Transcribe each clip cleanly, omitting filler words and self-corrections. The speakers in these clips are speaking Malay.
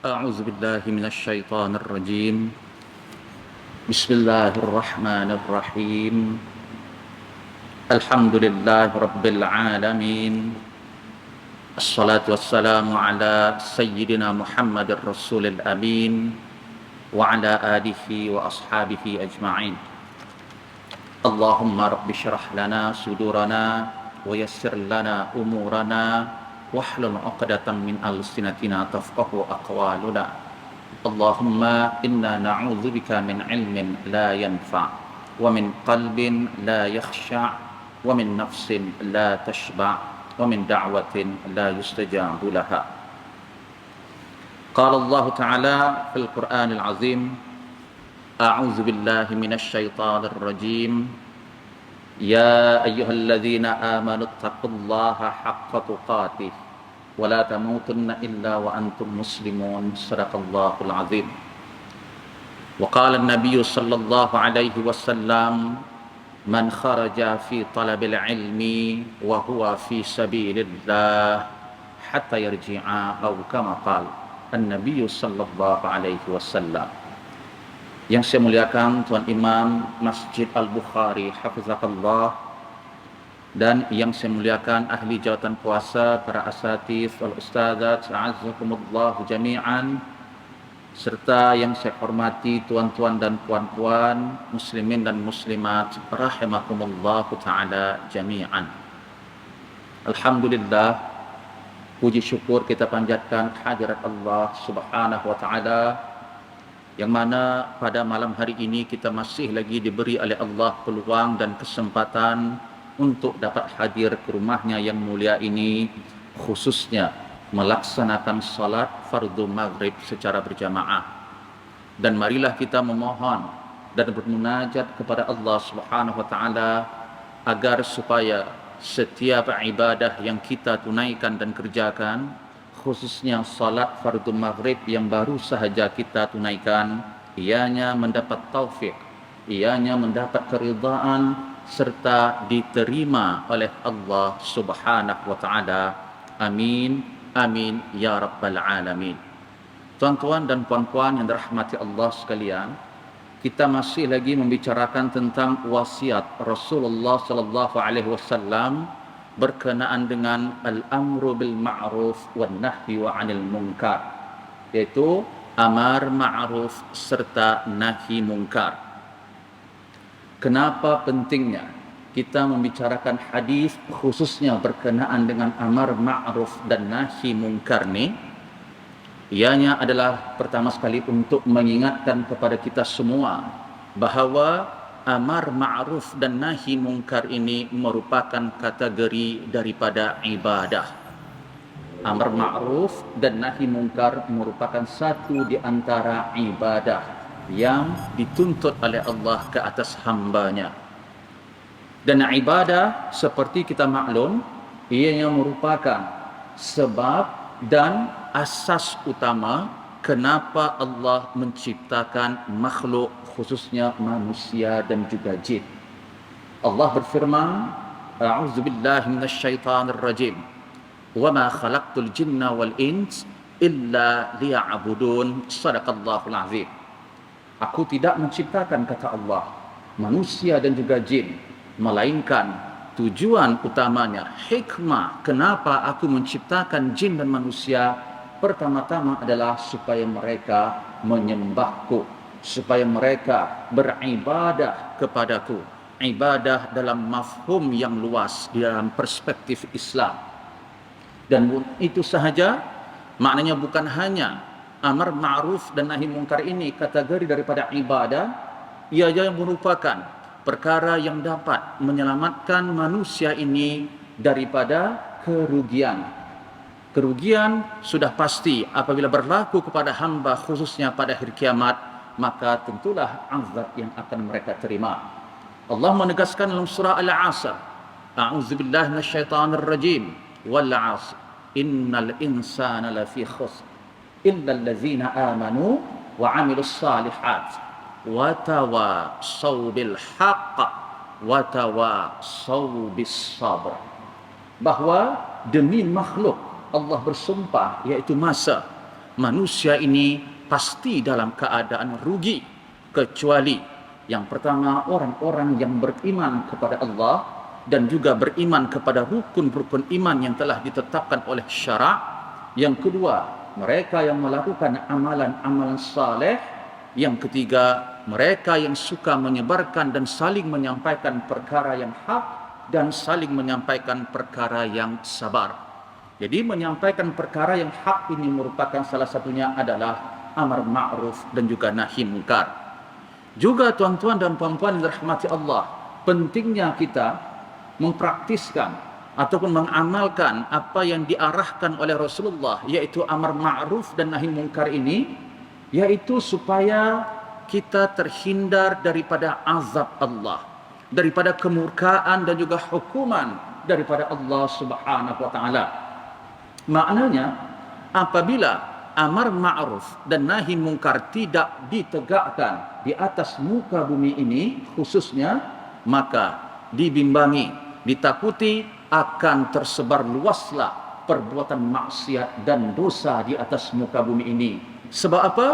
أعوذ بالله من الشيطان الرجيم. بسم الله الرحمن الرحيم. الحمد لله رب العالمين. الصلاة والسلام على سيدنا محمد الرسول الأمين وعلى آله وأصحابه أجمعين. اللهم رب اشرح لنا صدورنا ويسر لنا أمورنا واحلل عقدة من ألسنتنا تفقهوا أقوالنا. اللهم إنا نعوذ بك من علم لا ينفع ومن قلب لا يخشع ومن نفس لا تشبع ومن دعوة لا يستجاب لها. قال الله تعالى في القرآن العظيم: أعوذ بالله من الشيطان الرجيم. يا أيها الذين آمنوا اتقوا الله حق تقاته ولا تموتن إلا وأنتم مسلمون. صدق الله العظيم. وقال النبي صلى الله عليه وسلم: من خرج في طلب العلم وهو في سبيل الله حتى يرجع، أو كما قال النبي صلى الله عليه وسلم. Yang saya muliakan Tuan Imam Masjid Al-Bukhari Hafizakallah, dan yang saya muliakan ahli jawatan kuasa, para asatidz wal ustadzat, a'azzakumullah jami'an, serta yang saya hormati tuan-tuan dan puan-puan, muslimin dan muslimat rahimakumullah ta'ala jami'an. Alhamdulillah, puji syukur kita panjatkan hadirat Allah Subhanahu wa ta'ala, yang mana pada malam hari ini kita masih lagi diberi oleh Allah peluang dan kesempatan untuk dapat hadir ke rumahnya yang mulia ini, khususnya melaksanakan salat fardu maghrib secara berjamaah. Dan marilah kita memohon dan bermunajat kepada Allah Subhanahu wa taala agar supaya setiap ibadah yang kita tunaikan dan kerjakan, khususnya salat fardu maghrib yang baru sahaja kita tunaikan, ianya mendapat taufik, ianya mendapat keridaan serta diterima oleh Allah Subhanahu wa taala. Amin, amin ya rabbal alamin. Tuan-tuan dan puan-puan yang dirahmati Allah sekalian, kita masih lagi membicarakan tentang wasiat Rasulullah sallallahu alaihi wasallam berkenaan dengan al-amru bil ma'ruf wan nahyi 'anil munkar, yaitu amar ma'ruf serta nahi munkar. Kenapa pentingnya kita membicarakan hadis khususnya berkenaan dengan amar ma'ruf dan nahi munkar ni? Ianya adalah pertama sekali untuk mengingatkan kepada kita semua bahawa amar ma'ruf dan nahi munkar ini merupakan kategori daripada ibadah. Amar ma'ruf dan nahi munkar merupakan satu di antara ibadah yang dituntut oleh Allah ke atas hambanya. Dan ibadah seperti kita maklum, ianya merupakan sebab dan asas utama kenapa Allah menciptakan makhluk, khususnya manusia dan juga jin. Allah berfirman, a'udzubillahi minasyaitanir rajim, wa ma khalaqtul jinna wal ins illa liya'budun. Shadaqallahul azim. Aku tidak menciptakan, kata Allah, manusia dan juga jin, melainkan tujuan utamanya, hikmah kenapa aku menciptakan jin dan manusia, pertama-tama adalah supaya mereka menyembahku, supaya mereka beribadah kepadaku. Ibadah dalam mafhum yang luas, dalam perspektif Islam. Dan itu sahaja, maknanya bukan hanya amar ma'ruf dan nahi munkar ini kategori daripada ibadah, ia juga merupakan perkara yang dapat menyelamatkan manusia ini daripada kerugian. Kerugian sudah pasti apabila berlaku kepada hamba, khususnya pada hari kiamat, maka tentulah azab yang akan mereka terima. Allah menegaskan dalam surah Al-'Asr, a'udzubillahi minasyaitanir rajim, wal 'asr innal insana lafi khusr illa allazina amanu wa 'amilus salihat wa tawasaw bil haqq wa tawasaw bis sabr. Bahwa demi makhluk Allah bersumpah, iaitu masa, manusia ini pasti dalam keadaan rugi, kecuali yang pertama orang-orang yang beriman kepada Allah dan juga beriman kepada rukun-rukun iman yang telah ditetapkan oleh syarak. Yang kedua, mereka yang melakukan amalan-amalan saleh. Yang ketiga, mereka yang suka menyebarkan dan saling menyampaikan perkara yang hak dan saling menyampaikan perkara yang sabar. Jadi menyampaikan perkara yang hak ini merupakan salah satunya adalah amar ma'ruf dan juga nahi munkar. Juga tuan-tuan dan puan-puan yang dirahmati Allah, pentingnya kita mempraktiskan ataupun mengamalkan apa yang diarahkan oleh Rasulullah, yaitu amar ma'ruf dan nahi munkar ini, yaitu supaya kita terhindar daripada azab Allah, daripada kemurkaan dan juga hukuman daripada Allah Subhanahu wa taala. Maknanya, apabila amar ma'ruf dan nahi munkar tidak ditegakkan di atas muka bumi ini khususnya, maka dibimbangi, ditakuti akan tersebar luaslah perbuatan maksiat dan dosa di atas muka bumi ini. Sebab apa?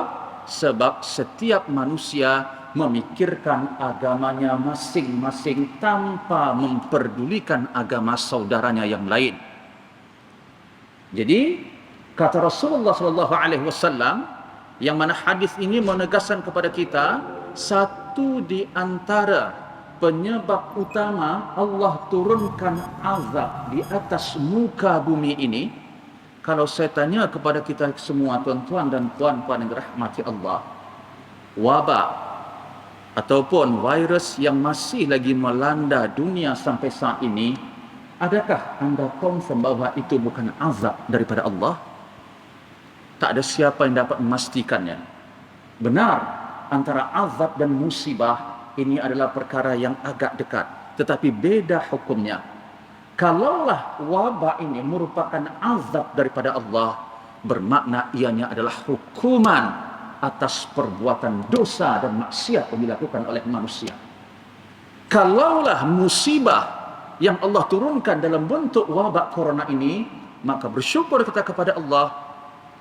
Sebab setiap manusia memikirkan agamanya masing-masing tanpa memperdulikan agama saudaranya yang lain. Jadi kata Rasulullah SAW, yang mana hadis ini menegaskan kepada kita, satu di antara penyebab utama Allah turunkan azab di atas muka bumi ini, kalau saya tanya kepada kita semua tuan-tuan dan puan-puan yang dirahmati Allah, wabak ataupun virus yang masih lagi melanda dunia sampai saat ini, adakah anda confirm bahwa itu bukan azab daripada Allah? Tak ada siapa yang dapat memastikannya. Benar, antara azab dan musibah ini adalah perkara yang agak dekat, tetapi beda hukumnya. Kalaulah wabak ini merupakan azab daripada Allah, bermakna ianya adalah hukuman atas perbuatan dosa dan maksiat yang dilakukan oleh manusia. Kalaulah musibah yang Allah turunkan dalam bentuk wabak corona ini, maka bersyukur kita kepada Allah,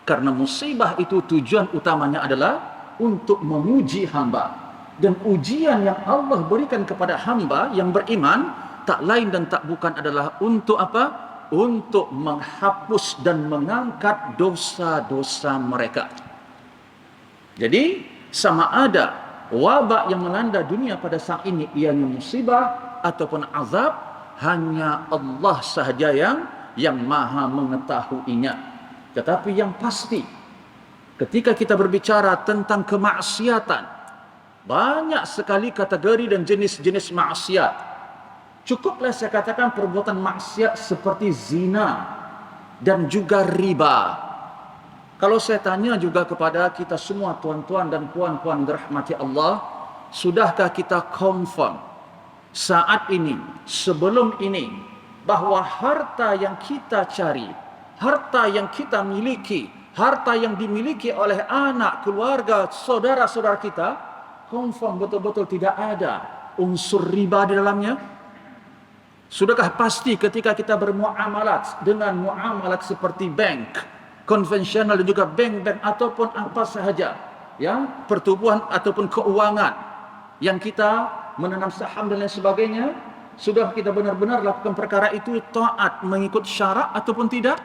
karena musibah itu tujuan utamanya adalah untuk menguji hamba. Dan ujian yang Allah berikan kepada hamba yang beriman tak lain dan tak bukan adalah untuk apa? Untuk menghapus dan mengangkat dosa-dosa mereka. Jadi sama ada wabak yang melanda dunia pada saat ini ianya musibah ataupun azab, hanya Allah sahaja yang maha mengetahuinya. Tetapi yang pasti, ketika kita berbicara tentang kemaksiatan, banyak sekali kategori dan jenis-jenis maksiat. Cukuplah saya katakan perbuatan maksiat seperti zina dan juga riba. Kalau saya tanya juga kepada kita semua tuan-tuan dan puan-puan dirahmati Allah, sudahkah kita confirm saat ini, sebelum ini, bahwa harta yang kita cari, harta yang kita miliki, harta yang dimiliki oleh anak, keluarga, saudara-saudara kita, confirm betul-betul tidak ada unsur riba di dalamnya? Sudahkah pasti ketika kita bermuamalat dengan muamalat seperti bank konvensional dan juga bank-bank ataupun apa sahaja, ya, pertubuhan ataupun keuangan yang kita menanam saham dan lain sebagainya, sudah kita benar-benar lakukan perkara itu taat mengikut syarak ataupun tidak?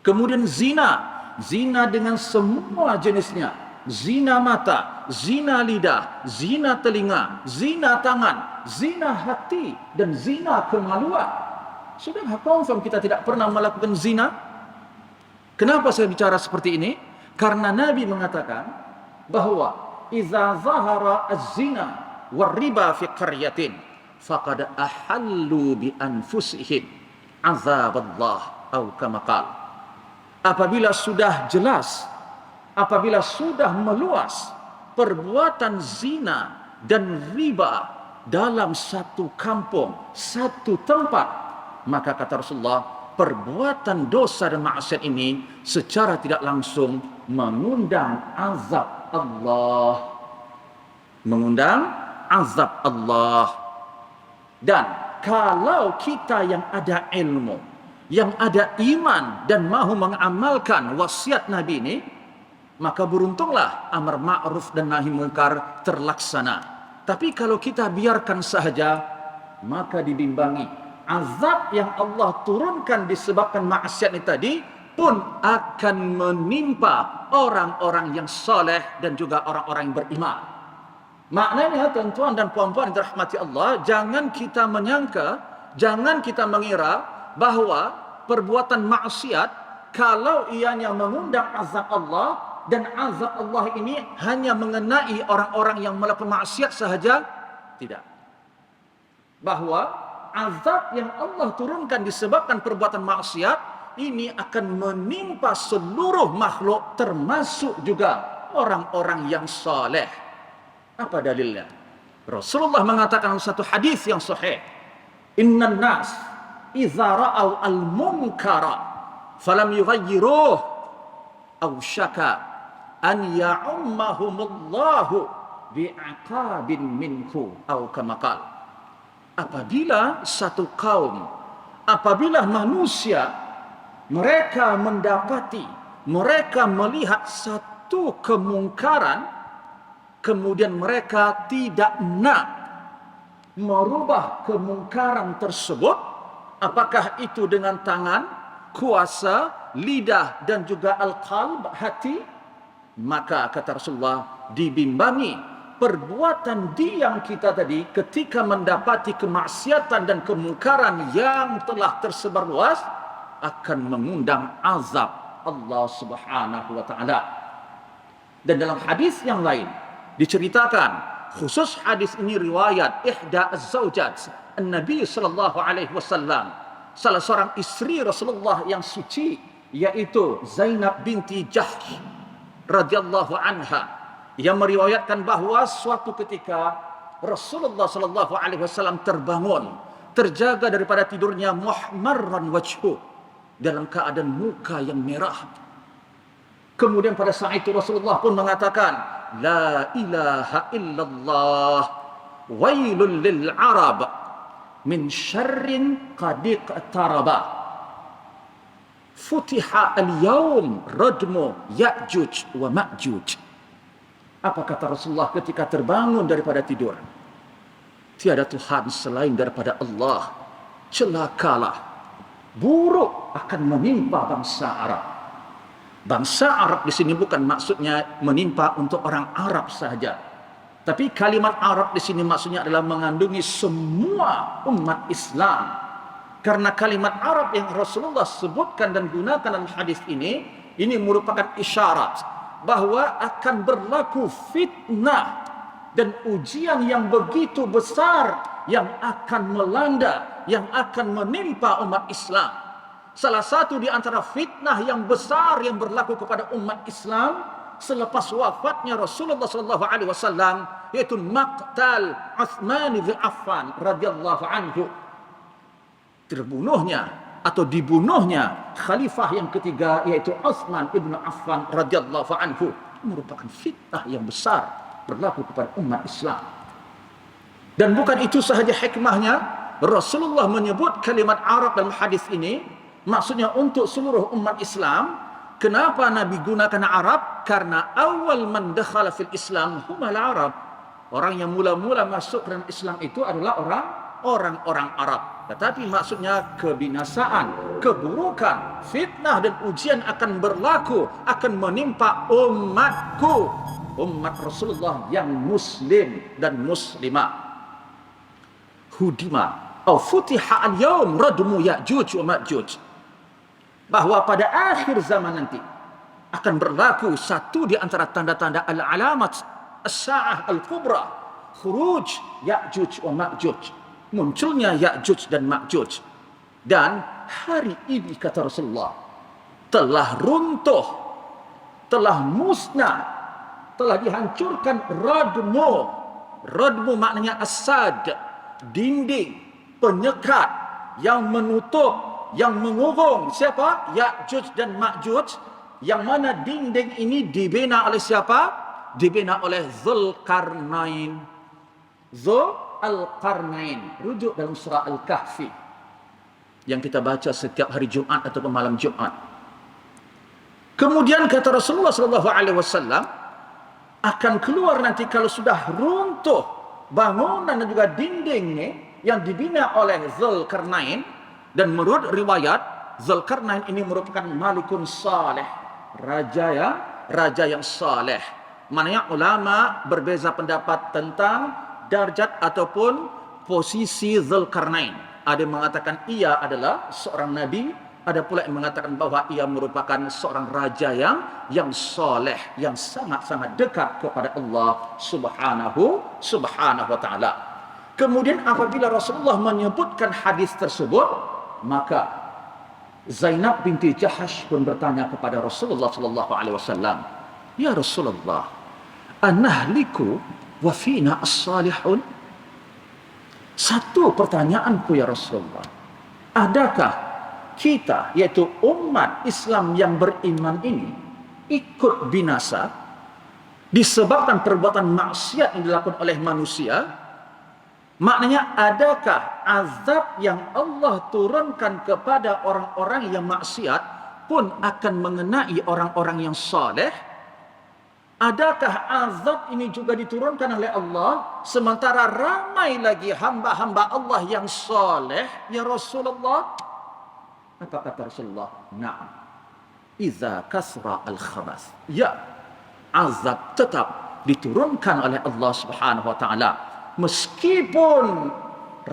Kemudian zina dengan semua jenisnya. Zina mata, zina lidah, zina telinga, zina tangan, zina hati, dan zina kemaluan. Sudah confirm kita tidak pernah melakukan zina? Kenapa saya bicara seperti ini? Karena Nabi mengatakan bahwa idza zahara az-zina war-riba fi qaryatin faqad ahallu bi anfusihim azaballah atau kama qala. Apabila sudah jelas, apabila sudah meluas perbuatan zina dan riba dalam satu kampung, satu tempat, maka kata Rasulullah, perbuatan dosa dan maksiat ini secara tidak langsung mengundang azab Allah. Mengundang azab Allah. Dan kalau kita yang ada ilmu, yang ada iman dan mahu mengamalkan wasiat Nabi ini, maka beruntunglah amar ma'ruf dan nahi mungkar terlaksana. Tapi kalau kita biarkan sahaja, maka dibimbangi. Azab yang Allah turunkan disebabkan maksiat ini tadi pun akan menimpa orang-orang yang soleh dan juga orang-orang yang beriman. Maknanya tuan-tuan dan puan-puan yang dirahmati Allah, jangan kita menyangka, jangan kita mengira bahwa perbuatan maksiat kalau ianya mengundang azab Allah, dan azab Allah ini hanya mengenai orang-orang yang melakukan maksiat sahaja, tidak. Bahwa azab yang Allah turunkan disebabkan perbuatan maksiat ini akan menimpa seluruh makhluk, termasuk juga orang-orang yang saleh. Apa dalilnya? Rasulullah mengatakan dalam satu hadis yang sahih, "Innan nas idza ra'aw al-munkara falam yughayyiruh aw syaka an ya'ummahumullahu bi'aqabin minhu aw kama qala." Apabila satu kaum, apabila manusia mereka mendapati, mereka melihat satu kemungkaran, kemudian mereka tidak nak merubah kemungkaran tersebut, apakah itu dengan tangan, kuasa, lidah dan juga al-qalb, hati, maka kata Rasulullah dibimbangi perbuatan diam kita tadi ketika mendapati kemaksiatan dan kemungkaran yang telah tersebar luas akan mengundang azab Allah Subhanahu wa taala. Dan dalam hadis yang lain diceritakan, khusus hadis ini riwayat ihda az-zaujat an-nabi sallallahu alaihi wasallam, salah seorang istri Rasulullah yang suci, yaitu Zainab binti Jahsh radhiyallahu anha, yang meriwayatkan bahwa suatu ketika Rasulullah sallallahu alaihi wasallam terbangun, terjaga daripada tidurnya, muhmarran wajhu, dalam keadaan muka yang merah. Kemudian pada saat itu Rasulullah pun mengatakan, la ilaha illallah wailul lil arab min syarrin qad iqtaraba futiha al-yawm radmu ya'juj wa ma'juj. Apa kata Rasulullah ketika terbangun daripada tidur? Tiada Tuhan selain daripada Allah. Celakalah, buruk akan menimpa bangsa Arab. Bangsa Arab di sini bukan maksudnya menimpa untuk orang Arab sahaja, tapi kalimat Arab di sini maksudnya adalah mengandungi semua umat Islam. Karena kalimat Arab yang Rasulullah sebutkan dan gunakan dalam hadis ini merupakan isyarat bahwa akan berlaku fitnah dan ujian yang begitu besar yang akan melanda, yang akan menimpa umat Islam. Salah satu di antara fitnah yang besar yang berlaku kepada umat Islam selepas wafatnya Rasulullah sallallahu alaihi wasallam, yaitu maqtal Utsman bin Affan radhiyallahu anhu. Terbunuhnya atau dibunuhnya khalifah yang ketiga, yaitu Utsman bin Affan radhiyallahu anhu, merupakan fitnah yang besar berlaku kepada umat Islam. Dan bukan itu sahaja hikmahnya, Rasulullah menyebut kalimat Arab dalam hadis ini maksudnya untuk seluruh umat Islam. Kenapa Nabi gunakan Arab? Karena awal man dakhala fil Islam humal Arab. Orang yang mula-mula masuk dalam Islam itu adalah orang-orang Arab. Tetapi maksudnya kebinasaan, keburukan, fitnah dan ujian akan berlaku, akan menimpa umatku, umat Rasulullah yang muslim dan muslimah. Hudima atau futiha al-yawm radmu ya'juj wa ma'juj. Bahwa pada akhir zaman nanti akan berlaku satu di antara tanda-tanda al-alamat as-sa'ah al-kubra, khuruj Ya'juj wa Ma'juj, munculnya Ya'juj dan Ma'juj. Dan hari ini kata Rasulullah telah runtuh, telah musnah, telah dihancurkan radmu. Radmu maknanya asad, dinding penyekat yang menutup, yang mengurung siapa? Ya'juj dan Ma'juj, yang mana dinding ini dibina oleh siapa? Dibina oleh Dzulqarnain. Dzulqarnain rujuk dalam surah Al-Kahfi. yang kita baca setiap hari Jumat atau malam Jumat. Kemudian kata Rasulullah SAW, akan keluar nanti kalau sudah runtuh bangunan dan juga dindingnya yang dibina oleh Zulkarnain, dan menurut riwayat Zulkarnain ini merupakan malikun saleh, raja yang saleh. Maknanya ulama berbeza pendapat tentang darjat ataupun posisi Zulkarnain. Ada yang mengatakan ia adalah seorang nabi, ada pula yang mengatakan bahwa ia merupakan seorang raja yang soleh, yang sangat-sangat dekat kepada Allah subhanahu wa ta'ala. Kemudian apabila Rasulullah menyebutkan hadis tersebut, maka Zainab binti Jahash pun bertanya kepada Rasulullah SAW, "Ya Rasulullah, anahliku wa fina as-salihun?" Satu pertanyaanku ya Rasulullah, adakah kita, yaitu umat Islam yang beriman ini, ikut binasa disebabkan perbuatan maksiat yang dilakukan oleh manusia? Maknanya, adakah azab yang Allah turunkan kepada orang-orang yang maksiat pun akan mengenai orang-orang yang saleh? Adakah azab ini juga diturunkan oleh Allah sementara ramai lagi hamba-hamba Allah yang saleh ya Rasulullah? Apa kata Rasulullah? Na'am. Iza kasra al-khabath. Ya, azab tetap diturunkan oleh Allah Subhanahu wa taala meskipun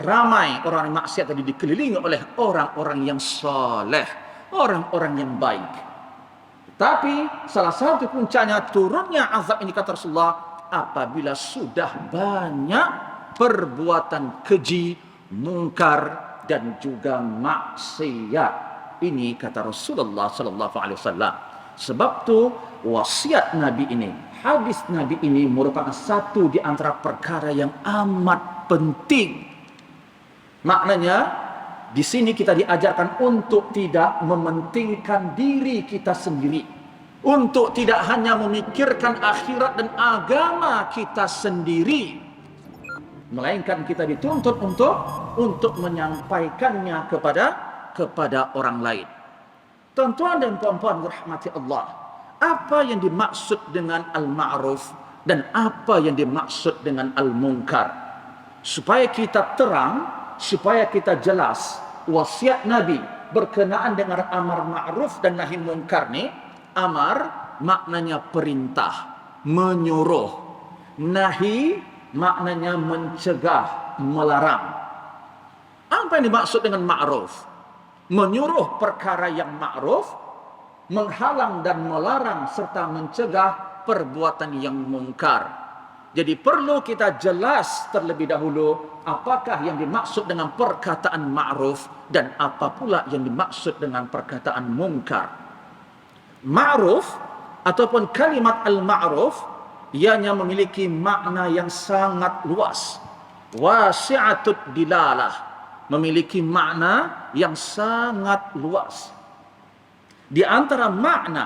ramai orang yang maksiat tadi dikelilingi oleh orang-orang yang saleh, orang-orang yang baik. Tapi salah satu puncanya turunnya azab ini kata Rasulullah apabila sudah banyak perbuatan keji, mungkar dan juga maksiat. Ini kata Rasulullah sallallahu alaihi wasallam. Sebab tu wasiat Nabi ini, hadis Nabi ini merupakan satu di antara perkara yang amat penting. Maknanya di sini kita diajarkan untuk tidak mementingkan diri kita sendiri, untuk tidak hanya memikirkan akhirat dan agama kita sendiri, melainkan kita dituntut untuk menyampaikannya kepada orang lain. Tuan-tuan dan puan-puan dirahmati Allah, apa yang dimaksud dengan al-ma'ruf dan apa yang dimaksud dengan al-munkar? Supaya kita terang, supaya kita jelas, wasiat Nabi berkenaan dengan amar ma'ruf dan nahi munkar ni, amar maknanya perintah, menyuruh. Nahi maknanya mencegah, melarang. Apa yang dimaksud dengan ma'ruf? Menyuruh perkara yang ma'ruf, menghalang dan melarang serta mencegah perbuatan yang mungkar. Jadi perlu kita jelas terlebih dahulu apakah yang dimaksud dengan perkataan ma'ruf dan apa pula yang dimaksud dengan perkataan mungkar. Ma'ruf ataupun kalimat al-ma'ruf ianya memiliki makna yang sangat luas. Wasi'atud dilalah, memiliki makna yang sangat luas. Di antara makna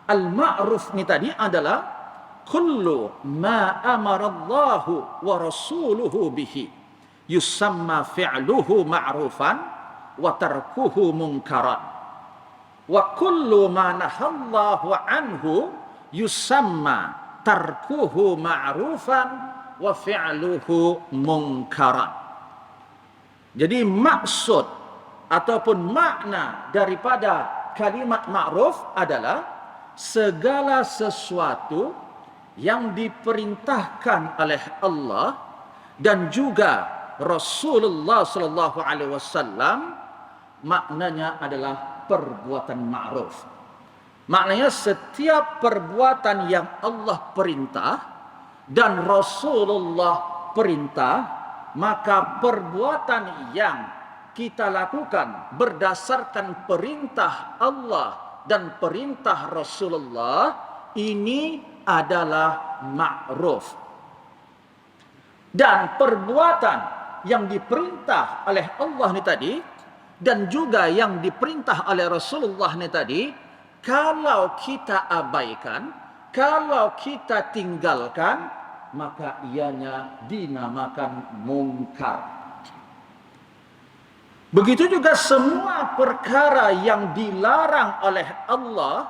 al-ma'ruf ni tadi adalah kullu ma amara Allahu wa rasuluhu bihi yusamma fi'luhu ma'rufan wa tarkuhu munkaran, wa kullu ma nahallahu anhu yusamma tarkuhu ma'rufan wa fi'luhu munkaran. Jadi maksud ataupun makna daripada kalimat ma'ruf adalah segala sesuatu yang diperintahkan oleh Allah dan juga Rasulullah sallallahu alaihi wasallam, maknanya adalah perbuatan ma'ruf. Maknanya setiap perbuatan yang Allah perintah dan Rasulullah perintah, maka perbuatan yang kita lakukan berdasarkan perintah Allah dan perintah Rasulullah ini adalah ma'ruf. Dan perbuatan yang diperintah oleh Allah ni tadi dan juga yang diperintah oleh Rasulullah ni tadi, kalau kita abaikan, kalau kita tinggalkan, maka ianya dinamakan mungkar. Begitu juga semua perkara yang dilarang oleh Allah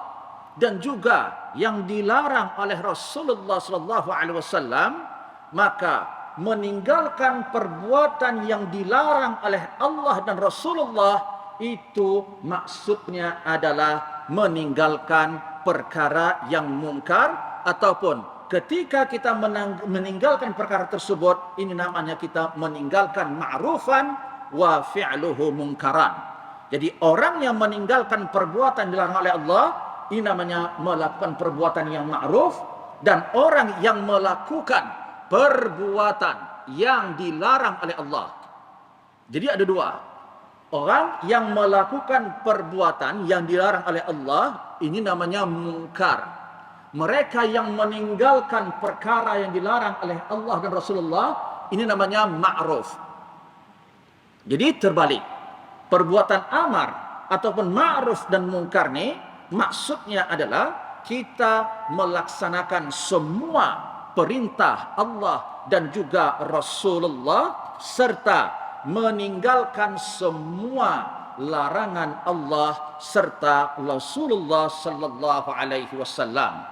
dan juga yang dilarang oleh Rasulullah sallallahu alaihi wasallam, maka meninggalkan perbuatan yang dilarang oleh Allah dan Rasulullah itu maksudnya adalah meninggalkan perkara yang mungkar, ataupun ketika kita meninggalkan perkara tersebut, ini namanya kita meninggalkan ma'rufan wa fi'luhu munkaran. Jadi orang yang meninggalkan perbuatan dilarang oleh Allah, ini namanya melakukan perbuatan yang ma'ruf, dan orang yang melakukan perbuatan yang dilarang oleh Allah. Jadi ada dua. Orang yang melakukan perbuatan yang dilarang oleh Allah, ini namanya mungkar. Mereka yang meninggalkan perkara yang dilarang oleh Allah dan Rasulullah, ini namanya ma'ruf. Jadi terbalik. Perbuatan amar ataupun ma'ruf dan mungkar ini maksudnya adalah kita melaksanakan semua perintah Allah dan juga Rasulullah, serta meninggalkan semua larangan Allah serta Rasulullah sallallahu alaihi wasallam.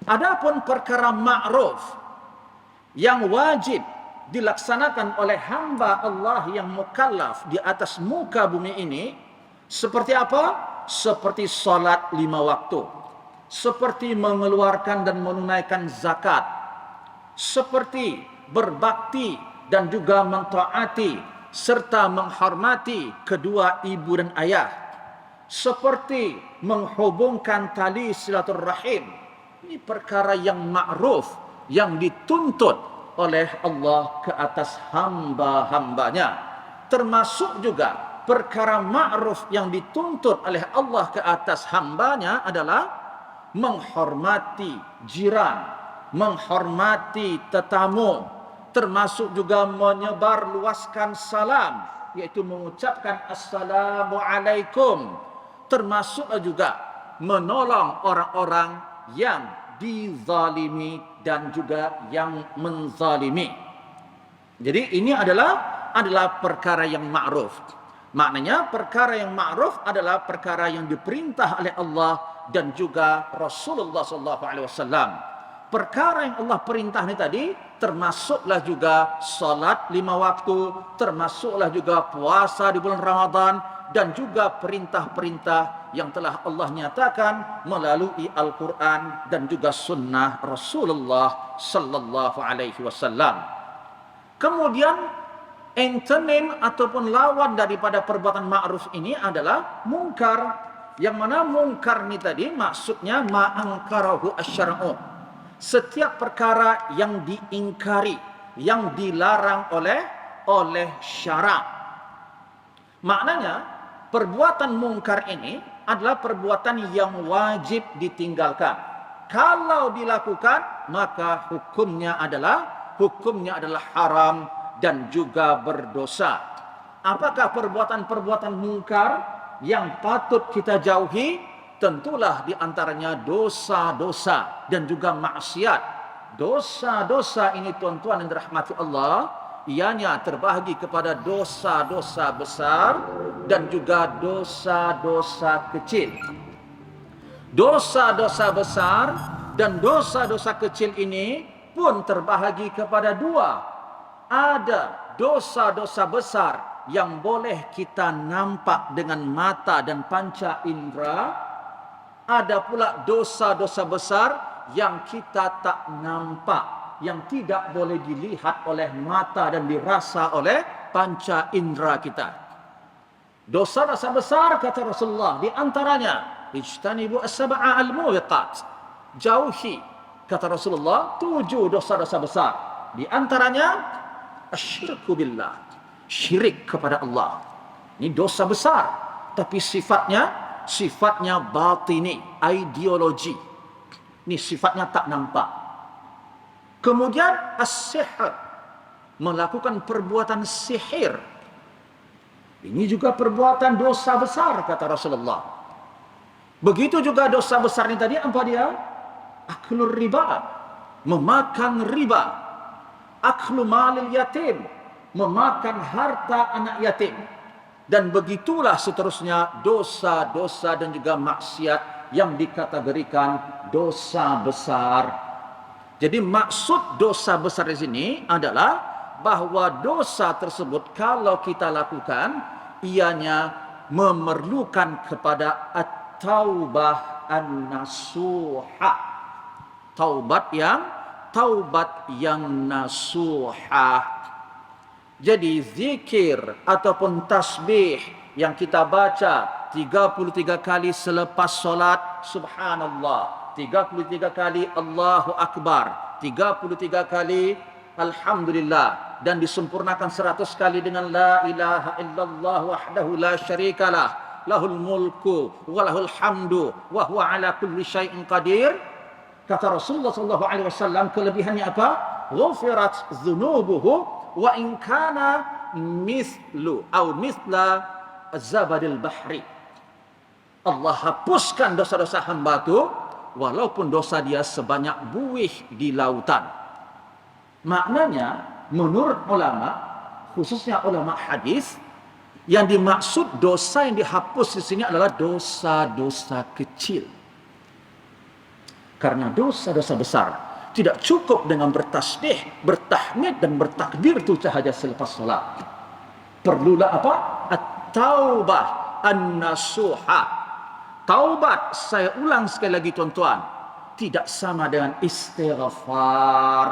Adapun perkara ma'ruf yang wajib dilaksanakan oleh hamba Allah yang mukallaf di atas muka bumi ini, seperti apa? Seperti salat 5 waktu, seperti mengeluarkan dan menunaikan zakat, seperti berbakti dan juga mentaati serta menghormati kedua ibu dan ayah, seperti menghubungkan tali silaturrahim. Ini perkara yang ma'ruf yang dituntut oleh Allah ke atas hamba-hambanya. Termasuk juga perkara ma'ruf yang dituntut oleh Allah ke atas hambanya adalah menghormati jiran, menghormati tetamu, termasuk juga menyebar luaskan salam, yaitu mengucapkan assalamualaikum, termasuk juga menolong orang-orang yang dizalimi dan juga yang menzalimi. Jadi ini adalah perkara yang ma'ruf. Maknanya perkara yang ma'ruf adalah perkara yang diperintah oleh Allah dan juga Rasulullah sallallahu alaihi wasallam. Perkara yang Allah perintah ini tadi termasuklah juga salat 5 waktu, termasuklah juga puasa di bulan Ramadan, dan juga perintah-perintah yang telah Allah nyatakan melalui Al-Quran dan juga sunnah Rasulullah sallallahu alaihi wasallam. Kemudian antonim ataupun lawan daripada perbuatan ma'ruf ini adalah mungkar. Yang mana mungkar ini tadi maksudnya ma'angkarahu asyara'u, setiap perkara yang diingkari, yang dilarang oleh syarak. Maknanya perbuatan mungkar ini adalah perbuatan yang wajib ditinggalkan. Kalau dilakukan, maka hukumnya adalah haram dan juga berdosa. Apakah perbuatan-perbuatan mungkar yang patut kita jauhi? Tentulah di antaranya dosa-dosa dan juga maksiat. Dosa-dosa ini tuan-tuan yang dirahmati Allah, ianya terbahagi kepada dosa-dosa besar dan juga dosa-dosa kecil. Dosa-dosa besar dan dosa-dosa kecil ini pun terbahagi kepada dua. Ada dosa-dosa besar yang boleh kita nampak dengan mata dan panca indera. Ada pula dosa-dosa besar yang kita tak nampak, yang tidak boleh dilihat oleh mata dan dirasa oleh panca indera kita. Dosa-dosa besar, kata Rasulullah, di antaranya ijtanibu as-sab'a al-mubiqat, jauhi, kata Rasulullah, 7 dosa-dosa besar. Di antaranya asyirku billah, syirik kepada Allah. Ini dosa besar, tapi sifatnya batini, ideologi. Ini sifatnya tak nampak. Kemudian as-sihr, melakukan perbuatan sihir. Ini juga perbuatan dosa besar, kata Rasulullah. Begitu juga dosa besar ini tadi, apa dia? Aklur riba, memakan riba. Aklu malil yatim, memakan harta anak yatim. Dan begitulah seterusnya dosa-dosa dan juga maksiat yang dikategorikan dosa besar. Jadi maksud dosa besar di sini adalah bahwa dosa tersebut kalau kita lakukan, ianya memerlukan kepada at-taubah an-nasuha. Taubat yang nasuha. Jadi zikir ataupun tasbih yang kita baca 33 kali selepas solat, subhanallah, 33 kali Allahu Akbar, 33 kali alhamdulillah, dan disempurnakan 100 kali dengan la ilaha illallah wahdahu la syarikalah, lahul mulku wa lahul hamdu wa huwa ala kulli syai'in qadir. Kata Rasulullah sallallahu alaihi wasallam, kelebihannya apa? Ghufirat dzunubuhu wa in kana mithlu atau mithla zabadil bahri. Allah hapuskan dosa-dosa hamba itu walaupun dosa dia sebanyak buih di lautan. Maknanya menurut ulama, khususnya ulama hadis, yang dimaksud dosa yang dihapus di sini adalah dosa-dosa kecil. Karena dosa-dosa besar tidak cukup dengan bertasbih, bertahmid dan bertakbir itu sahaja selepas solat. Perlulah apa? At-taubah an-nasuha. Taubat, saya ulang sekali lagi tuan-tuan, tidak sama dengan istighfar.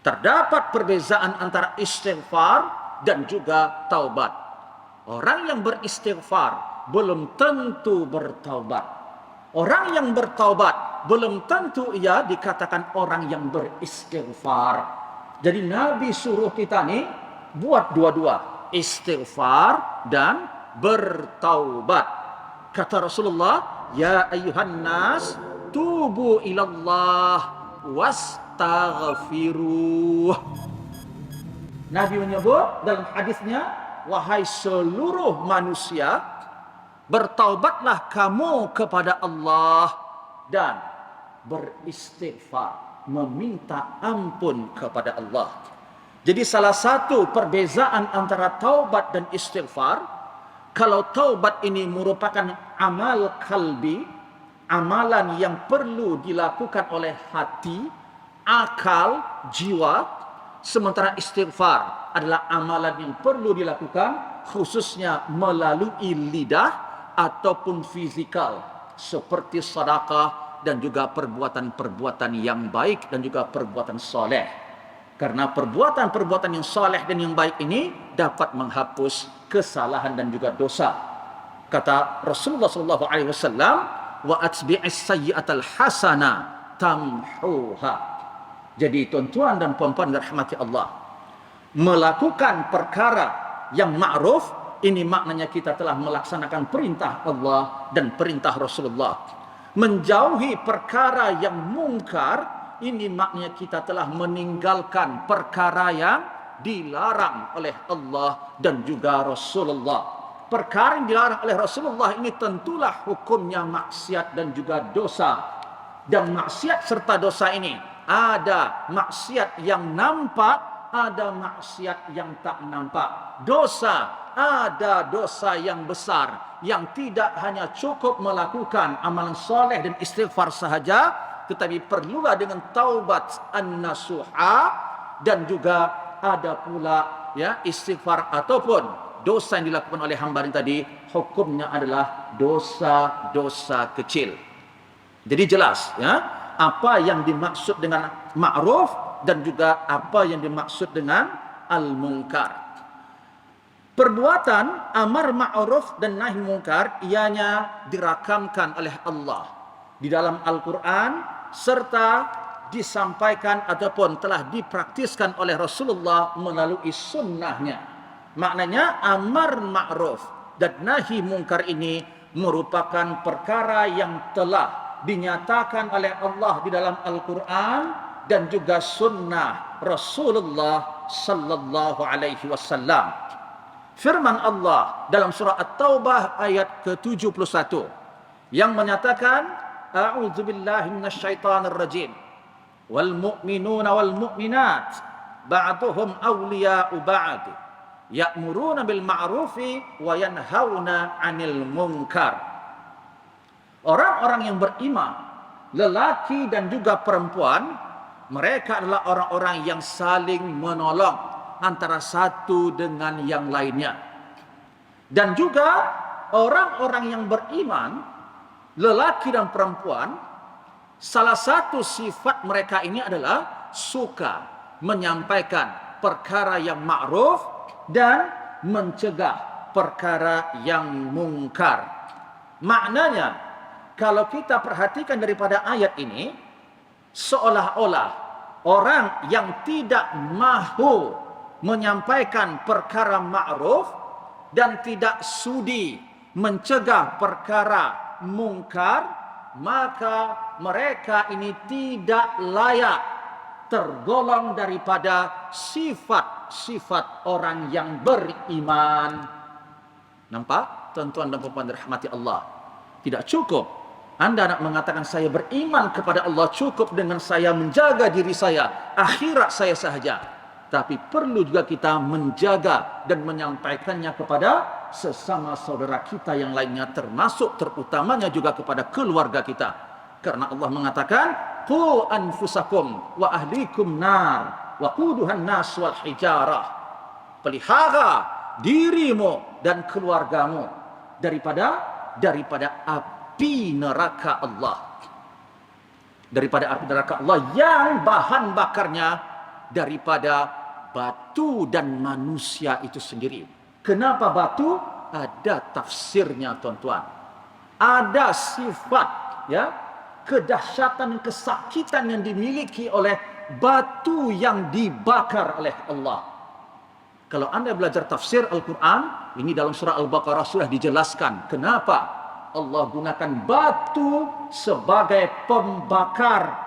Terdapat perbezaan antara istighfar dan juga taubat. Orang yang beristighfar belum tentu bertaubat. Orang yang bertaubat belum tentu ia dikatakan orang yang beristighfar. Jadi Nabi suruh kita nih buat dua-dua, istighfar dan bertaubat. Kata Rasulullah, ya ayyuhan nas tubu ilallah wastaghfiruh. Nabi menyebut dalam hadisnya, wahai seluruh manusia, bertaubatlah kamu kepada Allah dan beristighfar, meminta ampun kepada Allah. Jadi salah satu perbezaan antara taubat dan istighfar, kalau taubat ini merupakan amal kalbi, amalan yang perlu dilakukan oleh hati, akal, jiwa, sementara istighfar adalah amalan yang perlu dilakukan khususnya melalui lidah ataupun fizikal, seperti sedekah dan juga perbuatan-perbuatan yang baik dan juga perbuatan soleh. Karena perbuatan-perbuatan yang soleh dan yang baik ini dapat menghapus kesalahan dan juga dosa. Kata Rasulullah SAW, wa atbi'is sayyi'atal hasana tamhuha. Jadi tuan-tuan dan puan-puan dirahmati Allah, melakukan perkara yang ma'ruf, ini maknanya kita telah melaksanakan perintah Allah dan perintah Rasulullah. Menjauhi perkara yang mungkar, ini maknanya kita telah meninggalkan perkara yang dilarang oleh Allah dan juga Rasulullah. Perkara yang dilarang oleh Rasulullah ini tentulah hukumnya maksiat dan juga dosa. Dan maksiat serta dosa ini ada maksiat yang nampak, ada maksiat yang tak nampak. Dosa, ada dosa yang besar yang tidak hanya cukup melakukan amalan soleh dan istighfar sahaja, tetapi perlulah dengan taubat an-nasuha, dan juga ada pula ya istighfar ataupun dosa yang dilakukan oleh hamba ini tadi, hukumnya adalah dosa-dosa kecil. Jadi jelas ya apa yang dimaksud dengan ma'ruf dan juga apa yang dimaksud dengan al-munkar. Perbuatan amar ma'ruf dan nahi munkar ianya dirakamkan oleh Allah di dalam Al-Quran serta disampaikan ataupun telah dipraktiskan oleh Rasulullah melalui sunnahnya. Maknanya amar ma'ruf dan nahi munkar ini merupakan perkara yang telah dinyatakan oleh Allah di dalam Al-Quran dan juga sunnah Rasulullah sallallahu alaihi wasallam. Firman Allah dalam surah At-Taubah ayat ke-71 yang menyatakan, a'udzubillahi minasyaitonir rajim, wal mu'minuna wal mu'minat ba'duhum awliya'u ba'd ya'muruna bil ma'rufi wa yanhauna 'anil munkar. Orang-orang yang beriman, lelaki dan juga perempuan, mereka adalah orang-orang yang saling menolong antara satu dengan yang lainnya. Dan juga orang-orang yang beriman, lelaki dan perempuan, salah satu sifat mereka ini adalah suka menyampaikan perkara yang ma'ruf dan mencegah perkara yang mungkar. Maknanya, kalau kita perhatikan daripada ayat ini, seolah-olah orang yang tidak mahu menyampaikan perkara ma'ruf dan tidak sudi mencegah perkara mungkar, maka mereka ini tidak layak tergolong daripada sifat-sifat orang yang beriman. Nampak? Tuan-tuan dan puan-puan dirahmati Allah. Tidak cukup Anda nak mengatakan saya beriman kepada Allah, cukup dengan saya menjaga diri saya, akhirat saya sahaja. Tapi perlu juga kita menjaga dan menyampaikannya kepada sesama saudara kita yang lainnya, termasuk terutamanya juga kepada keluarga kita. Karena Allah mengatakan, qu anfusakum wa ahlikum nar wa quduhan nas wal hijarah. Pelihara dirimu dan keluargamu daripada api neraka Allah. Daripada api neraka Allah yang bahan bakarnya daripada batu dan manusia itu sendiri. Kenapa batu? Ada tafsirnya, tuan-tuan. Ada sifat, ya, kedahsyatan dan kesakitan yang dimiliki oleh batu yang dibakar oleh Allah. Kalau Anda belajar tafsir Al-Quran, ini dalam surah Al-Baqarah sudah dijelaskan kenapa Allah gunakan batu sebagai pembakar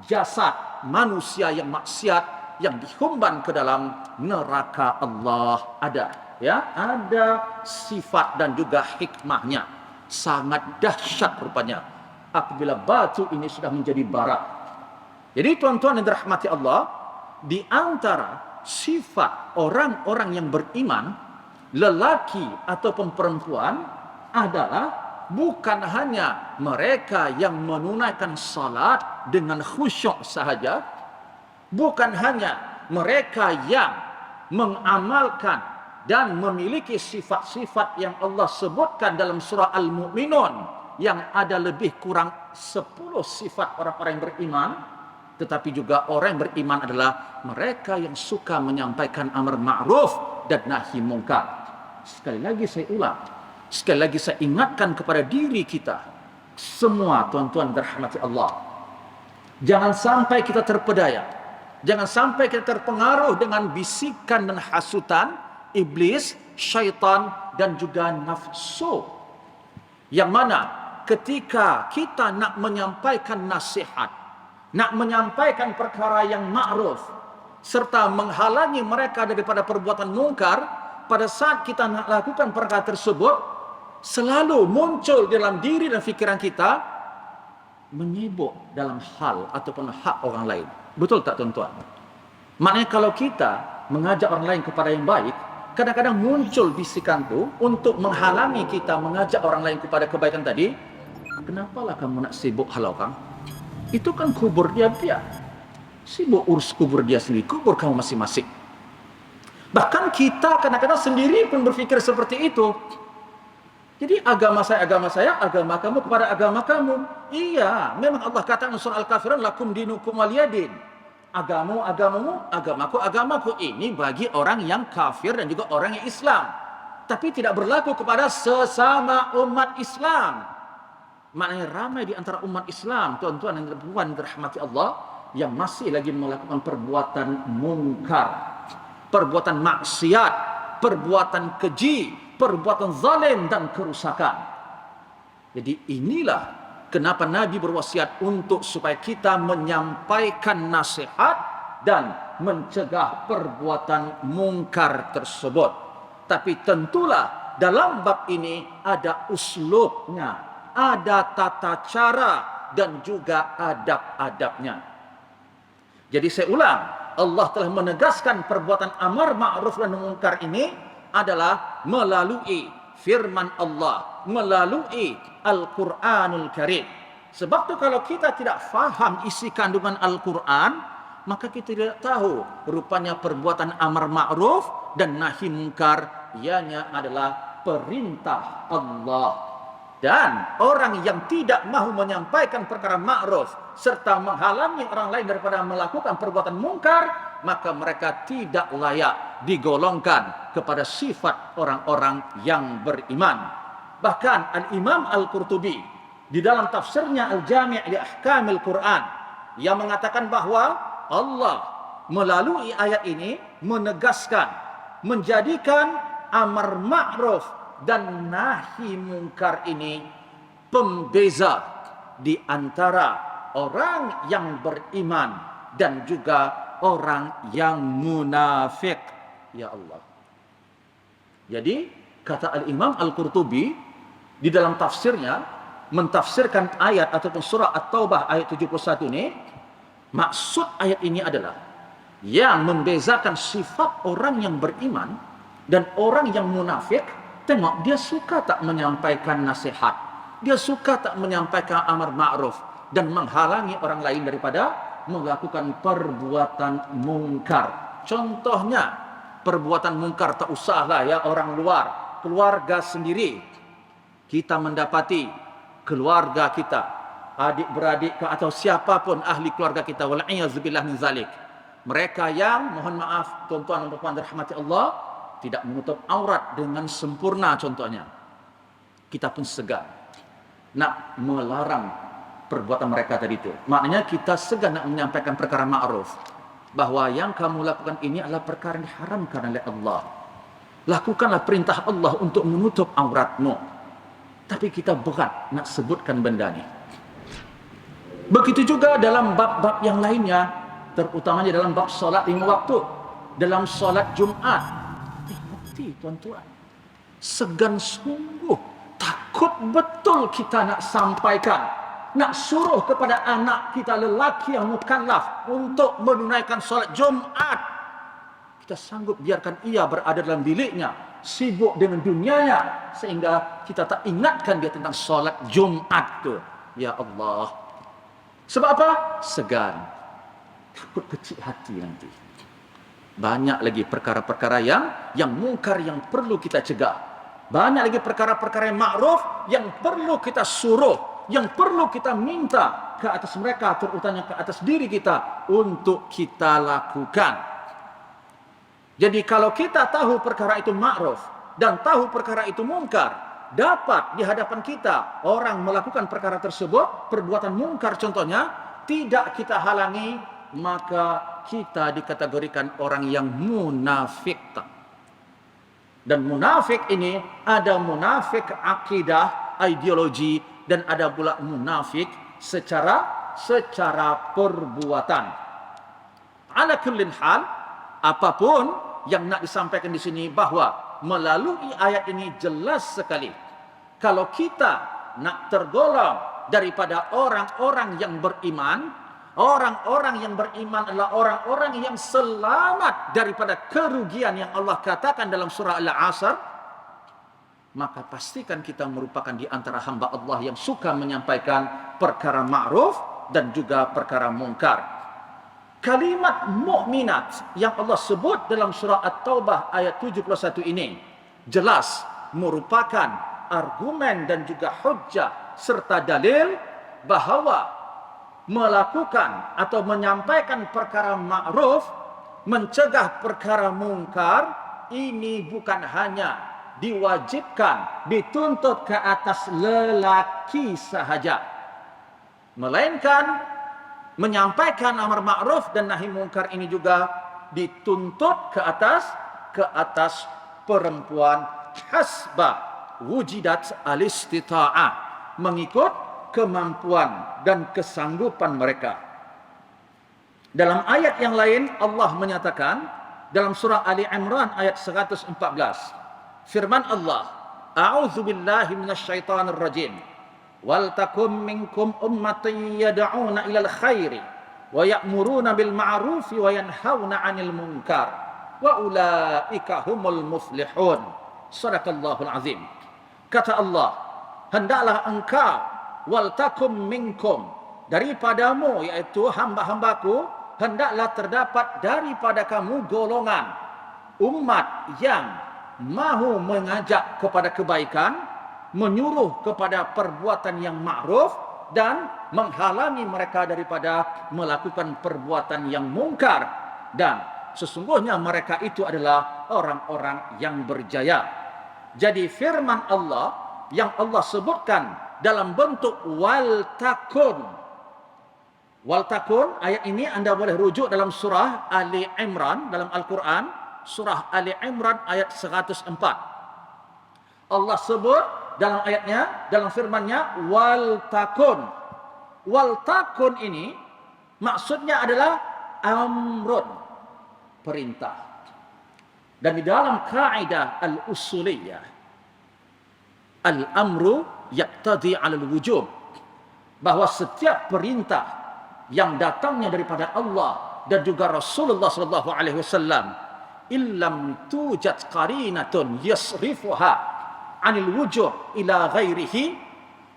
jasad manusia yang maksiat yang dihumban ke dalam neraka Allah. Ada sifat dan juga hikmahnya. Sangat dahsyat rupanya apabila batu ini sudah menjadi bara. Jadi tuan-tuan yang dirahmati Allah, di antara sifat orang-orang yang beriman, lelaki ataupun perempuan, adalah bukan hanya mereka yang menunaikan salat dengan khusyuk sahaja, bukan hanya mereka yang mengamalkan dan memiliki sifat-sifat yang Allah sebutkan dalam surah Al-Mu'minun, yang ada lebih kurang 10 sifat orang-orang yang beriman, tetapi juga orang yang beriman adalah mereka yang suka menyampaikan amar ma'ruf dan nahi mungkar. Sekali lagi saya ulang, sekali lagi saya ingatkan kepada diri kita semua, tuan-tuan dirahmati Allah, jangan sampai kita terpedaya, jangan sampai kita terpengaruh dengan bisikan dan hasutan iblis, syaitan dan juga nafsu, yang mana ketika kita nak menyampaikan nasihat, nak menyampaikan perkara yang ma'ruf, serta menghalangi mereka daripada perbuatan mungkar, pada saat kita nak lakukan perkara tersebut, selalu muncul dalam diri dan fikiran kita menyibuk dalam hal ataupun hak orang lain. Betul tak, tuan-tuan? Maknanya kalau kita mengajak orang lain kepada yang baik, kadang-kadang muncul bisikan tu untuk menghalangi kita mengajak orang lain kepada kebaikan tadi. Kenapalah kamu nak sibuk halau orang? Itu kan kubur dia. Sibuk urus kubur dia sendiri, kubur kamu masing-masing. Bahkan kita kadang-kadang sendiri pun berfikir seperti itu. Jadi agama saya, agama kamu kepada agama kamu. Iya, memang Allah katakan surah Al-Kafirun, lakum dinukum waliyadin. Agamamu, agamaku. Ini bagi orang yang kafir dan juga orang yang Islam. Tapi tidak berlaku kepada sesama umat Islam. Maknanya ramai di antara umat Islam, tuan-tuan dan puan dirahmati Allah, yang masih lagi melakukan perbuatan mungkar, perbuatan maksiat, perbuatan keji, perbuatan zalim dan kerusakan. Jadi inilah kenapa Nabi berwasiat untuk supaya kita menyampaikan nasihat dan mencegah perbuatan mungkar tersebut. Tapi tentulah dalam bab ini ada uslubnya, ada tata cara dan juga adab-adabnya. Jadi saya ulang, Allah telah menegaskan perbuatan amar ma'ruf dan munkar ini adalah melalui firman Allah, melalui Al-Quranul Karim. Sebab tu kalau kita tidak faham isi kandungan Al-Quran, maka kita tidak tahu rupanya perbuatan amar ma'ruf dan nahi munkar ianya adalah perintah Allah. Dan orang yang tidak mahu menyampaikan perkara ma'ruf serta menghalangi orang lain daripada melakukan perbuatan mungkar, maka mereka tidak layak digolongkan kepada sifat orang-orang yang beriman. Bahkan Al-Imam Al-Qurtubi di dalam tafsirnya Al-Jami' li Ahkamil Quran yang mengatakan bahwa Allah melalui ayat ini menegaskan, menjadikan amar ma'ruf dan nahi mungkar ini pembeza di antara orang yang beriman dan juga orang yang munafik. Ya Allah. Jadi kata Al-Imam Al-Qurtubi di dalam tafsirnya mentafsirkan ayat ataupun surah At-Taubah ayat 71 ini, maksud ayat ini adalah yang membezakan sifat orang yang beriman dan orang yang munafik. Tengok, dia suka tak menyampaikan nasihat, dia suka tak menyampaikan amar ma'ruf dan menghalangi orang lain daripada melakukan perbuatan mungkar. Contohnya, perbuatan mungkar tak usahlah ya orang luar, keluarga sendiri. Kita mendapati keluarga kita, adik-beradik atau siapapun ahli keluarga kita, wal'iyazubillah min zalik, mereka yang, mohon maaf tuan-tuan dan puan dirahmati Allah, tidak menutup aurat dengan sempurna contohnya. Kita pun segan nak melarang perbuatan mereka tadi itu. Maknanya kita segan nak menyampaikan perkara ma'ruf, bahwa yang kamu lakukan ini adalah perkara yang diharamkan oleh Allah. Lakukanlah perintah Allah untuk menutup auratmu. Tapi kita berat nak sebutkan benda ni. Begitu juga dalam bab-bab yang lainnya, terutamanya dalam bab solat 5 waktu, dalam solat Jumaat. Tuan-tuan, segan sungguh, takut betul kita nak sampaikan, nak suruh kepada anak kita lelaki yang mukallaf untuk menunaikan solat Jumaat. Kita sanggup biarkan ia berada dalam biliknya, sibuk dengan dunianya, sehingga kita tak ingatkan dia tentang solat Jumaat tu. Ya Allah. Sebab apa? Segan, takut kecil hati nanti. Banyak lagi perkara-perkara yang mungkar yang perlu kita cegah. Banyak lagi perkara-perkara yang ma'ruf yang perlu kita suruh, yang perlu kita minta ke atas mereka, terutamanya ke atas diri kita untuk kita lakukan. Jadi kalau kita tahu perkara itu ma'ruf dan tahu perkara itu mungkar, dapat di hadapan kita orang melakukan perkara tersebut, perbuatan mungkar contohnya, tidak kita halangi, maka kita dikategorikan orang yang munafik. Dan munafik ini ada munafik akidah, ideologi, dan ada pula munafik secara perbuatan. Ala kullin hal, apapun yang nak disampaikan di sini, bahwa melalui ayat ini jelas sekali kalau kita nak tergolong daripada orang-orang yang beriman. Orang-orang yang beriman adalah orang-orang yang selamat daripada kerugian yang Allah katakan dalam surah Al-Asr. Maka pastikan kita merupakan di antara hamba Allah yang suka menyampaikan perkara ma'ruf dan juga perkara mungkar. Kalimat mukminat yang Allah sebut dalam surah At-Taubah ayat 71 ini jelas merupakan argumen dan juga hujjah serta dalil bahawa melakukan atau menyampaikan perkara ma'ruf, mencegah perkara mungkar, ini bukan hanya diwajibkan, dituntut ke atas lelaki sahaja, melainkan menyampaikan amar ma'ruf dan nahi mungkar ini juga dituntut ke atas perempuan, hasba wujidat al-istita'ah, mengikut kemampuan dan kesanggupan mereka. Dalam ayat yang lain Allah menyatakan dalam surah Ali Imran ayat 114, firman Allah, a'udzu billahi minasyaitonir rajim, wal takum minkum ummatin yad'una ilal khairi wa ya'muruna bil ma'rufi wa yanhauna 'anil munkar wa ulaika humul muflihun. Shadaqallahul azim. Kata Allah, hendaklah engkau wal takum minkum, daripadamu, yaitu hamba-hambaku, hendaklah terdapat daripada kamu golongan umat yang mahu mengajak kepada kebaikan, menyuruh kepada perbuatan yang ma'ruf, dan menghalangi mereka daripada melakukan perbuatan yang mungkar. Dan sesungguhnya mereka itu adalah orang-orang yang berjaya. Jadi firman Allah yang Allah sebutkan dalam bentuk wal takun. Wal takun, ayat ini anda boleh rujuk dalam surah Ali Imran dalam Al-Quran, surah Ali Imran ayat 104. Allah sebut dalam ayatnya, dalam firman-Nya, wal takun. Wal takun ini maksudnya adalah amrun, perintah. Dan di dalam kaidah al-usuliyah, al-amru yaqtadi 'ala al-wujub, bahwa setiap perintah yang datangnya daripada Allah dan juga Rasulullah sallallahu alaihi wasallam, illam tujad qarinatun yasrifuha 'anil wujub ila ghairihi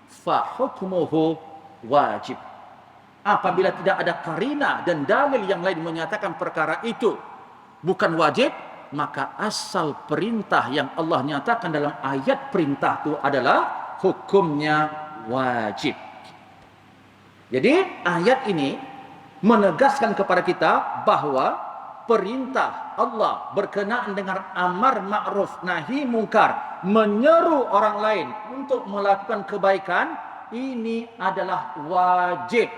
fa hukmuhu wajib. Apabila tidak ada qarina dan dalil yang lain menyatakan perkara itu bukan wajib, maka asal perintah yang Allah nyatakan dalam ayat perintah itu adalah hukumnya wajib. Jadi ayat ini menegaskan kepada kita bahwa perintah Allah berkenaan dengan amar ma'ruf nahi mungkar, menyeru orang lain untuk melakukan kebaikan, ini adalah wajib.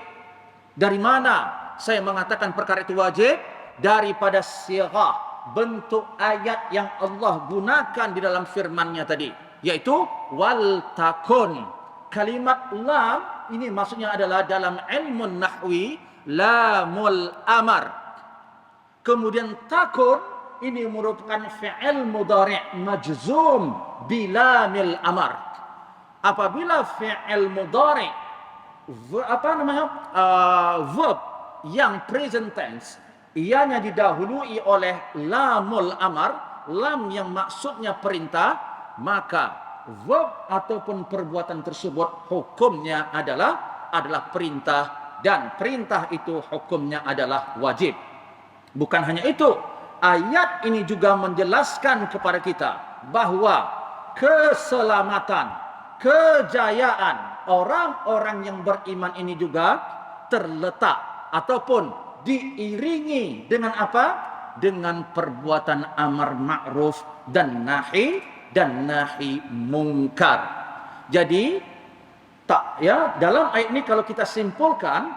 Dari mana saya mengatakan perkara itu wajib? Daripada sirah, bentuk ayat yang Allah gunakan di dalam firman-Nya tadi, yaitu wal takun. Kalimat lam ini maksudnya adalah dalam ilmu nahwi lamul amar. Kemudian takun ini merupakan fi'il mudhari' majzum bilamil amar. Apabila fi'il mudhari' verb yang present tense ianya didahului oleh lamul amar, lam yang maksudnya perintah, maka verb ataupun perbuatan tersebut hukumnya adalah perintah, dan perintah itu hukumnya adalah wajib. Bukan hanya itu, ayat ini juga menjelaskan kepada kita bahwa keselamatan, kejayaan orang-orang yang beriman ini juga terletak ataupun diiringi dengan apa? Dengan perbuatan amar ma'ruf dan nahi mungkar. Jadi dalam ayat ini kalau kita simpulkan,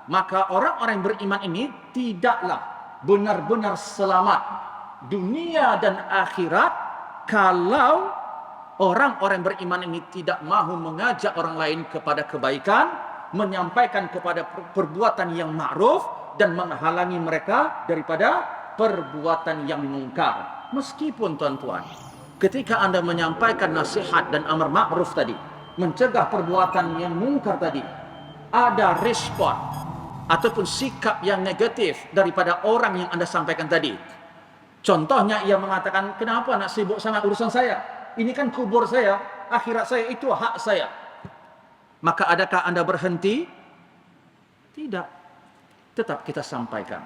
maka orang-orang yang beriman ini tidaklah benar-benar selamat dunia dan akhirat kalau orang-orang beriman ini tidak mahu mengajak orang lain kepada kebaikan, menyampaikan kepada perbuatan yang ma'ruf, dan menghalangi mereka daripada perbuatan yang mungkar. Meskipun tuan-tuan, ketika anda menyampaikan nasihat dan amar ma'ruf tadi, mencegah perbuatan yang mungkar tadi, ada respon ataupun sikap yang negatif daripada orang yang anda sampaikan tadi. Contohnya ia mengatakan, kenapa nak sibuk sangat urusan saya? Ini kan kubur saya, akhirat saya itu hak saya. Maka adakah anda berhenti? Tidak. Tetap kita sampaikan.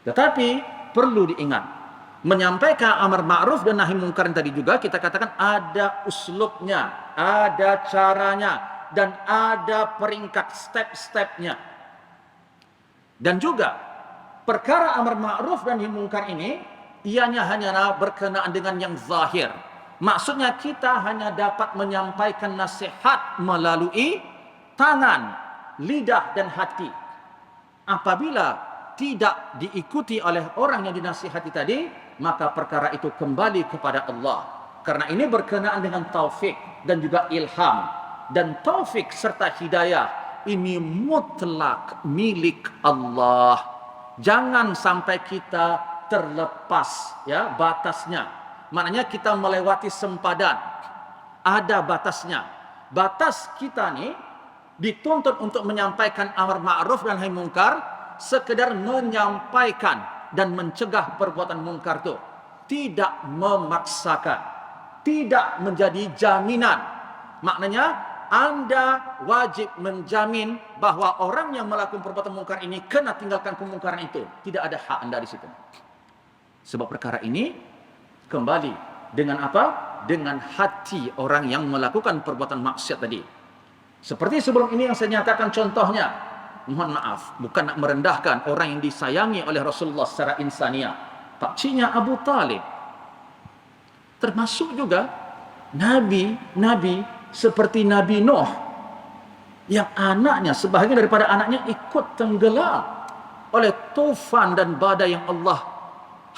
Tetapi perlu diingat, menyampaikan amar ma'ruf dan nahi mungkar tadi juga kita katakan ada uslubnya, ada caranya, dan ada peringkat step-stepnya. Dan juga perkara amar ma'ruf dan nahi mungkar ini ianya hanyalah berkenaan dengan yang zahir. Maksudnya kita hanya dapat menyampaikan nasihat melalui tangan, lidah dan hati. Apabila tidak diikuti oleh orang yang dinasihati tadi, maka perkara itu kembali kepada Allah. Karena ini berkenaan dengan taufik dan juga ilham. Dan taufik serta hidayah ini mutlak milik Allah. Jangan sampai kita terlepas batasnya. Maknanya kita melewati sempadan. Ada batasnya. Batas kita nih dituntut untuk menyampaikan amar ma'ruf dan nahi mungkar sekedar menyampaikan dan mencegah perbuatan mungkar itu, tidak memaksakan, tidak menjadi jaminan. Maknanya Anda wajib menjamin bahwa orang yang melakukan perbuatan mungkar ini kena tinggalkan kemungkaran itu. Tidak ada hak Anda di situ. Sebab perkara ini kembali dengan apa? Dengan hati orang yang melakukan perbuatan maksiat tadi. Seperti sebelum ini yang saya nyatakan contohnya. Mohon maaf, bukan nak merendahkan orang yang disayangi oleh Rasulullah secara insaniah. Pakciknya Abu Talib. Termasuk juga nabi-nabi seperti Nabi Nuh, yang anaknya, sebahagian daripada anaknya ikut tenggelam oleh tufan dan badai yang Allah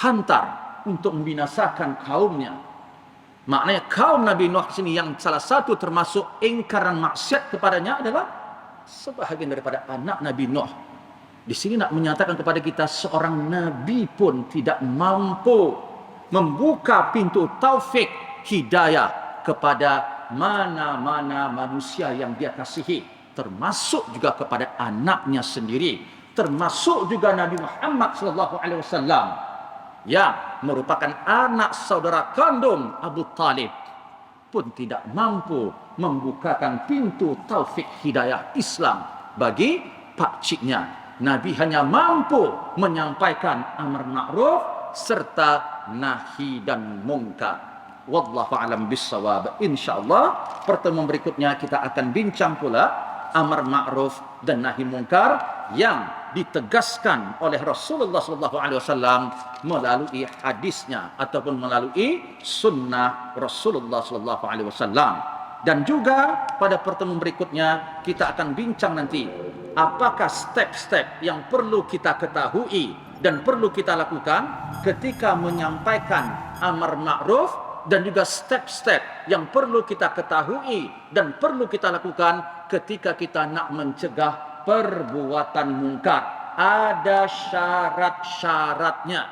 hantar untuk membinasakan kaumnya. Maknanya kaum Nabi Nuh sini yang salah satu termasuk ingkaran maksiat kepadanya adalah sebahagian daripada anak Nabi Nuh. Di sini nak menyatakan kepada kita, seorang nabi pun tidak mampu membuka pintu taufik hidayah kepada mana-mana manusia yang dia kasihi, termasuk juga kepada anaknya sendiri, termasuk juga Nabi Muhammad SAW yang merupakan anak saudara kandung Abu Talib pun tidak mampu membukakan pintu taufik hidayah Islam bagi pakciknya. Nabi hanya mampu menyampaikan amar ma'ruf serta nahi dan mungkar. Wallahu a'lam bissawab. Insyaallah pertemuan berikutnya kita akan bincang pula amar ma'ruf dan nahi mungkar yang ditegaskan oleh Rasulullah SAW melalui hadisnya ataupun melalui sunnah Rasulullah SAW. Dan juga pada pertemuan berikutnya kita akan bincang nanti apakah step-step yang perlu kita ketahui dan perlu kita lakukan ketika menyampaikan amar ma'ruf, dan juga step-step yang perlu kita ketahui dan perlu kita lakukan ketika kita nak mencegah perbuatan mungkar. Ada syarat-syaratnya,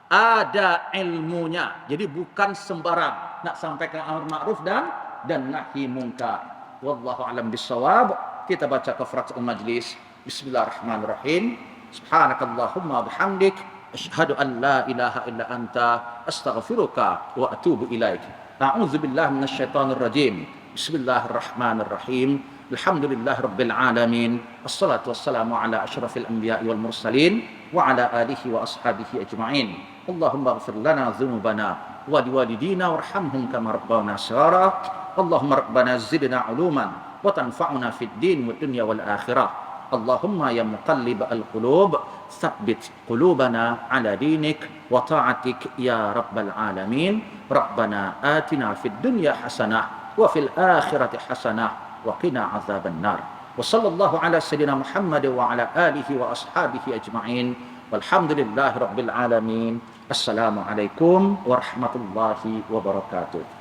ada ilmunya. Jadi bukan sembarang nak sampaikan amar ma'ruf dan nahi mungkar. Wallahu a'lam bissawab. Kita baca kafaratul majlis. Bismillahirrahmanirrahim. Subhanakallahumma bihamdik, asyhadu an la ilaha illa anta, astaghfiruka wa atubu ilaik. A'udzu billahi minasyaitonir rajim. Bismillahirrahmanirrahim. Alhamdulillahi rabbil alamin. Wassalatu wassalamu ala asyrafil anbiya'i wal mursalin wa ala alihi wa ashabihi ajma'in. Allahumma ighfir lana dzunubana wa liwalidina warhamhum kama rabbana shighara. Allahumma rabbana zidna 'uluman wa tanfa'una fid din wad dunya wal akhirah. Allahumma ya muqallib al-qulub tsabbit qulubana ala dinik wa ta'atik ya rabbal alamin. Rabbana atina fid dunya hasanah wa fil akhirati hasanah wa qina azaban nar. Wa sallallahu ala sayyidina Muhammad wa ala alihi wa ashabihi ajma'in. Walhamdulillahi rabbil alamin. Assalamualaikum warahmatullahi wabarakatuh.